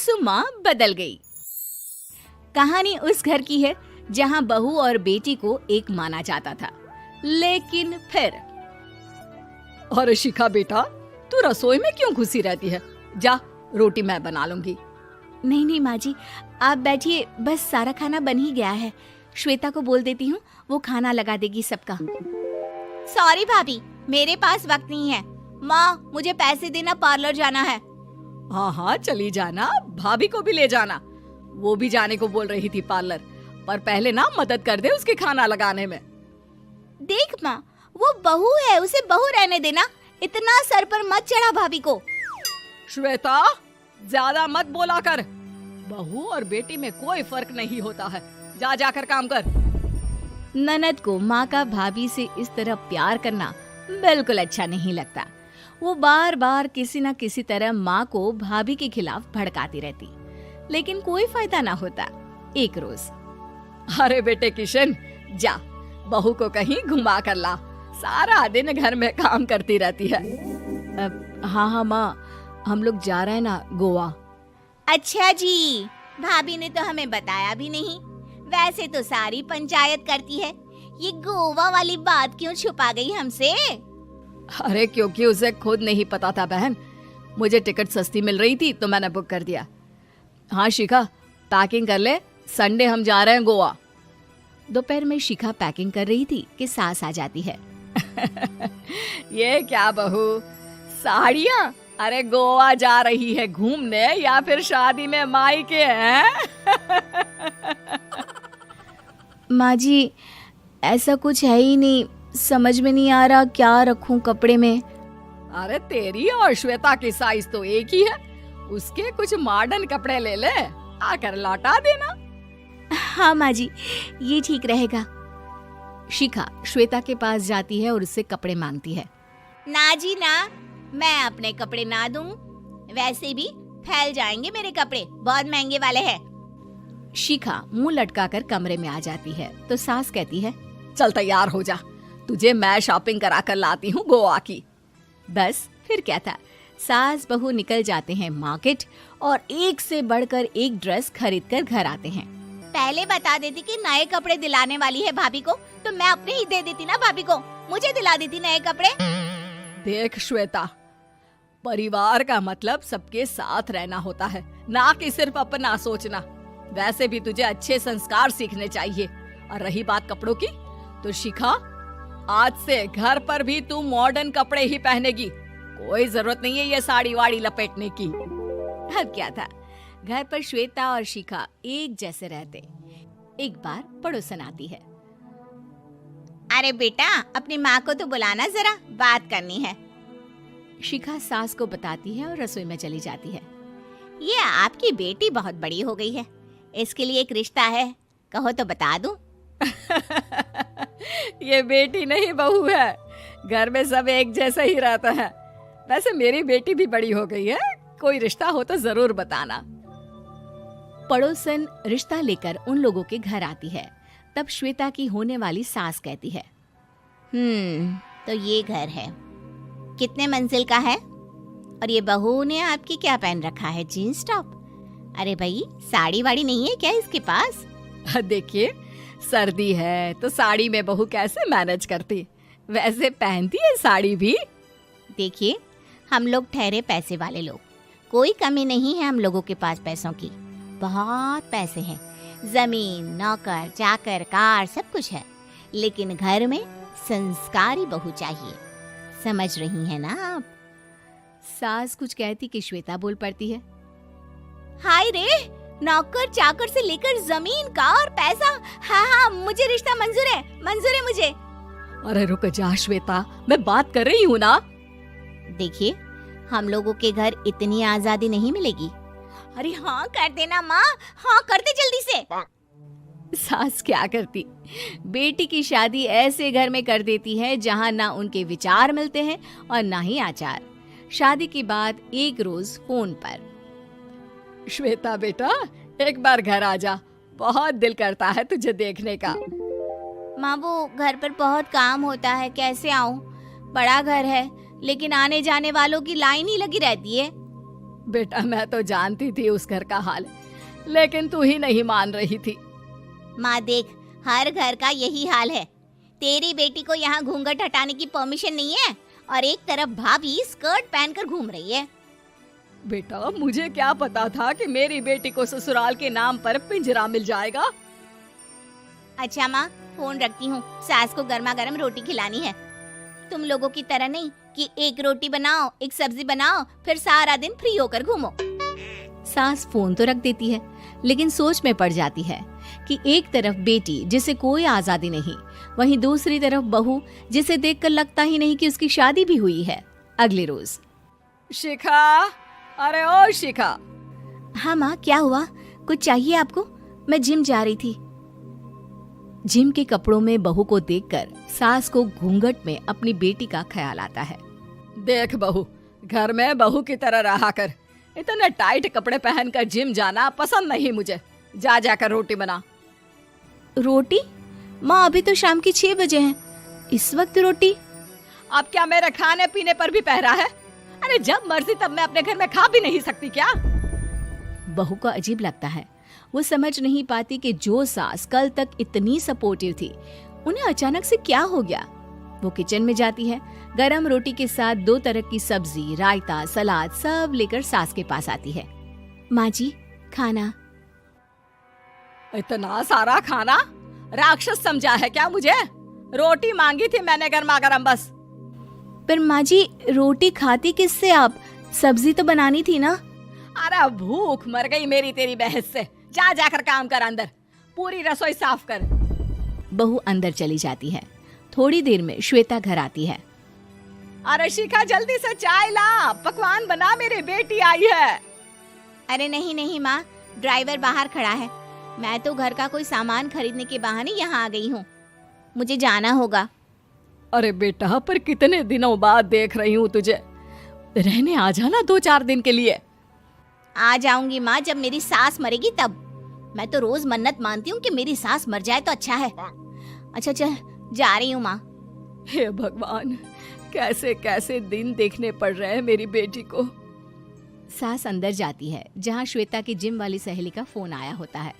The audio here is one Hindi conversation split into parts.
सुमा बदल गई। कहानी उस घर की है जहां बहू और बेटी को एक माना जाता था, लेकिन फिर अरे शिखा बेटा, तू रसोई में क्यों घुसी रहती है? जा, रोटी मैं बना लूंगी। नहीं नहीं माँ जी, आप बैठिए, बस सारा खाना बन ही गया है। श्वेता को बोल देती हूँ, वो खाना लगा देगी सबका। सॉरी भाभी, मेरे पास वक्त नहीं है। माँ, मुझे पैसे देना, पार्लर जाना है। हाँ हाँ चली जाना, भाभी को भी ले जाना। वो भी जाने को बोल रही थी पार्लर, पर पहले ना मदद कर दे उसके खाना लगाने में। देख माँ, वो बहू है, उसे बहू रहने देना, इतना सर पर मत चढ़ा भाभी को। श्वेता, ज्यादा मत बोला कर। बहू और बेटी में कोई फर्क नहीं होता है। जा जाकर काम कर। ननद को माँ का भाभी से इस तरह प्यार करना बिल्कुल अच्छा नहीं लगता। वो बार बार किसी न किसी तरह माँ को भाभी के खिलाफ भड़काती रहती, लेकिन कोई फायदा ना होता। एक रोज, अरे बेटे किशन, जा बहू को कहीं घुमा कर ला, सारा दिन घर में काम करती रहती है। हाँ हाँ माँ, हम लोग जा रहे हैं ना गोवा। अच्छा जी, भाभी ने तो हमें बताया भी नहीं। वैसे तो सारी पंचायत करती है, ये गोवा वाली बात क्यों छुपा गई हमसे? अरे क्योंकि उसे खुद नहीं पता था बहन। मुझे टिकट सस्ती मिल रही थी तो मैंने बुक कर दिया। हाँ शिखा, पैकिंग कर ले, संडे हम जा रहे हैं गोवा। दोपहर में शिखा पैकिंग कर रही थी कि सास आ जाती है। ये क्या बहू, साड़ियाँ? अरे गोवा जा रही है घूमने या फिर शादी में मायके हैं? माँ जी, ऐसा कुछ है ही नहीं, समझ में नहीं आ रहा क्या रखूं कपड़े में। अरे तेरी और श्वेता की साइज तो एक ही है, उसके कुछ मॉडर्न कपड़े ले ले, आकर लौटा देना। हाँ माँ जी, ये ठीक रहेगा। शिखा श्वेता के पास जाती है और उससे कपड़े मांगती है। ना जी ना, मैं अपने कपड़े ना दूं, वैसे भी फैल जाएंगे मेरे कपड़े, बहुत महंगे वाले हैं। शिखा मुंह लटकाकर कमरे में आ जाती है तो सास कहती है, चल तैयार हो जा, तुझे मैं शॉपिंग करा कर लाती हूँ गोवा की। बस फिर क्या था, सास बहू निकल जाते हैं मार्केट और एक से बढ़कर एक ड्रेस खरीद कर घर आते हैं। पहले बता देती कि नए कपड़े दिलाने वाली है भाभी को, तो मैं अपने ही दे देती ना भाभी को, मुझे दिला देती नए कपड़े। देख श्वेता, परिवार का मतलब सबके साथ रहना होता है, ना कि सिर्फ अपना सोचना। वैसे भी तुझे अच्छे संस्कार सीखने चाहिए। और रही बात कपड़ों की, तो शिखा, आज से घर पर भी तू मॉडर्न कपड़े ही पहनेगी। कोई जरूरत नहीं है ये साड़ी वाड़ी लपेटने की। अब क्या था, घर पर श्वेता और शिखा एक जैसे रहते। एक बार पड़ोसन आती है। अरे बेटा, अपनी माँ को तो बुलाना जरा, बात करनी है। शिखा सास को बताती है और रसोई में चली जाती है। ये आपकी बेटी बहुत बड़ी हो गई है, इसके लिए एक रिश्ता है, कहो तो बता दूं। ये बेटी नहीं बहू है, घर में सब एक जैसा ही रहता है। वैसे मेरी बेटी भी बड़ी हो गई है, कोई रिश्ता हो तो जरूर बताना। पड़ोसन रिश्ता लेकर उन लोगों के घर आती है। तब श्वेता की होने वाली सास कहती है, तो ये घर है, कितने मंजिल का है? और ये बहू ने आपकी क्या पहन रखा है, जीन्स टॉप? अरे भाई, साड़ी वाड़ी नहीं है क्या इसके पास? देखिए, सर्दी है तो साड़ी में बहू कैसे मैनेज करती, वैसे पहनती है साड़ी भी। देखिए, हम लोग ठहरे पैसे वाले लोग, कोई कमी नहीं है हम लोगों के पास पैसों की, बहुत पैसे हैं, जमीन, नौकर चाकर, कार, सब कुछ है, लेकिन घर में संस्कारी बहू चाहिए। समझ रही हैं ना आप? सास कुछ कहती कि श्वेता बोल पड़ती है, हाय रे, नौकर चाकर से लेकर जमीन, कार, पैसा, हाँ, मुझे रिश्ता मंजूर है मुझे। अरे रुक जा श्वेता, मैं बात कर रही हूँ ना। देखिए, हम लोगों के घर इतनी आजादी नहीं मिलेगी। अरे हाँ कर देना माँ, हाँ कर दे जल्दी से। सास क्या करती, बेटी की शादी ऐसे घर में कर देती है जहाँ ना उनके विचार मिलते हैं और ना ही आचार। शादी के बाद एक रोज फोन पर, श्वेता बेटा, एक बार घर आ जा, बहुत दिल करता है तुझे देखने का। माँ, वो घर पर बहुत काम होता है, कैसे आऊँ? बड़ा घर है, लेकिन आने जाने वालों की लाइन ही लगी रहती है। बेटा मैं तो जानती थी उस घर का हाल, लेकिन तू ही नहीं मान रही थी। माँ देख, हर घर का यही हाल है। तेरी बेटी को यहाँ घूंघट हटाने की परमिशन नहीं है और एक तरफ भाभी स्कर्ट पहनकर घूम रही है। बेटा मुझे क्या पता था कि मेरी बेटी को ससुराल के नाम पर पिंजरा मिल जाएगा। अच्छा माँ, फोन रखती हूँ, सास को गर्मा गर्म रोटी खिलानी है। तुम लोगों की तरह नहीं कि एक रोटी बनाओ, एक सब्जी बनाओ, फिर सारा दिन फ्री होकर घूमो। सास फोन तो रख देती है, लेकिन सोच में पड़ जाती है कि एक तरफ बेटी जिसे कोई आजादी नहीं, वहीं दूसरी तरफ बहू जिसे देखकर लगता ही नहीं कि उसकी शादी भी हुई है। अगले रोज। शिखा, अरे ओ शिखा। हाँ माँ, क्या हुआ? कुछ चाहिए आपको? मैं जिम जा रही थी। जिम के कपड़ों में बहू को देखकर सास को घूंघट में अपनी बेटी का ख्याल आता है। देख बहू, घर में बहू की तरह रहा कर। इतने टाइट कपड़े पहनकर जिम जाना पसंद नहीं मुझे। जा जाकर रोटी बना। रोटी? माँ अभी तो शाम की 6 बजे हैं, इस वक्त रोटी? अब क्या मेरे खाने पीने पर भी पहरा है? अरे जब मर्जी तब मैं अपने घर में खा भी नहीं सकती क्या? बहू को अजीब लगता है। वो समझ नहीं पाती कि जो सास कल तक इतनी सपोर्टिव थी, उन्हें अचानक से क्या हो गया। वो किचन में जाती है, गरम रोटी के साथ 2 तरह की सब्जी, रायता, सलाद सब लेकर सास के पास आती है। माँ जी, खाना। इतना सारा खाना? राक्षस समझा है क्या मुझे? रोटी मांगी थी मैंने गर्मा गर्म बस। पर माँ जी, रोटी खाती किससे आप? सब्जी तो बनानी थी ना। अरे भूख मर गई मेरी तेरी बहस से। जा जाकर काम कर, अंदर पूरी रसोई साफ कर। बहू अंदर चली जाती है। थोड़ी देर में श्वेता घर आती है। अरे शिखा जल्दी से चाय ला, पकवान बना, मेरी बेटी आई है। अरे नहीं नहीं माँ, ड्राइवर बाहर खड़ा है। मैं तो घर का कोई सामान खरीदने के बहाने यहाँ आ गई हूँ, मुझे जाना होगा। अरे बेटा, पर कितने दिनों बाद देख रही हूँ तुझे, रहने आ जाना 2-4 दिन के लिए। आ जाऊंगी माँ, जब मेरी सास मरेगी तब। मैं तो रोज मन्नत मानती हूँ कि मेरी सास मर जाए तो अच्छा है। अच्छा चल, जा रही हूँ माँ। हे भगवान, कैसे कैसे दिन देखने पड़ रहे हैं मेरी बेटी को। सास अंदर जाती है, जहाँ श्वेता की जिम वाली सहेली का फोन आया होता है।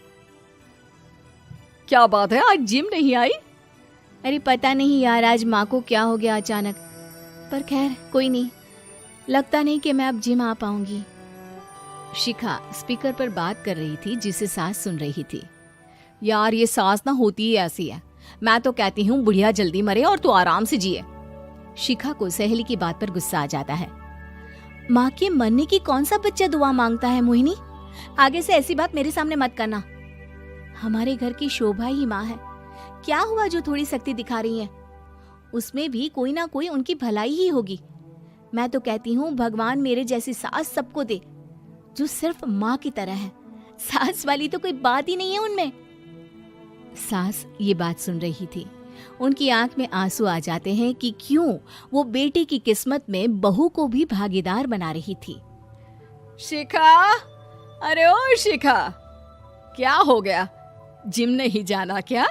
क्या बात है, आज जिम नहीं आई? अरे पता नहीं यार, आज माँ को क्या हो गया अचानक। पर खैर कोई नहीं, लगता नहीं कि मैं अब जिम आ पाऊंगी। शिखा स्पीकर पर बात कर रही थी, जिसे सास सुन रही थी। यार ये सास ना होती ही ऐसी है। मैं तो कहती हूँ बुढ़िया जल्दी मरे और तू आराम से जिए। शिखा को सहेली की बात पर गुस्सा आ जाता है। माँ के मरने की कौन सा बच्चा दुआ मांगता है मोहिनी? आगे से ऐसी बात मेरे सामने मत करना। हमारे घर की शोभा ही माँ है। क्या हुआ जो थोड़ी सख्ती दिखा रही है? उसमें भी कोई ना कोई उनकी भलाई ही होगी। मैं तो कहती हूँ भगवान मेरे जैसी सास सबको दे, जो सिर्फ माँ की तरह है। सास वाली तो कोई बात ही नहीं है उनमें। सास ये बात सुन रही थी। उनकी आंख में आंसू आ जाते हैं कि क्यों वो बेटी की किस्मत में बहू को भी भागीदार बना रही थी। शिखा, अरे ओ शिखा, क्या हो गया? जिम नहीं जाना क्या?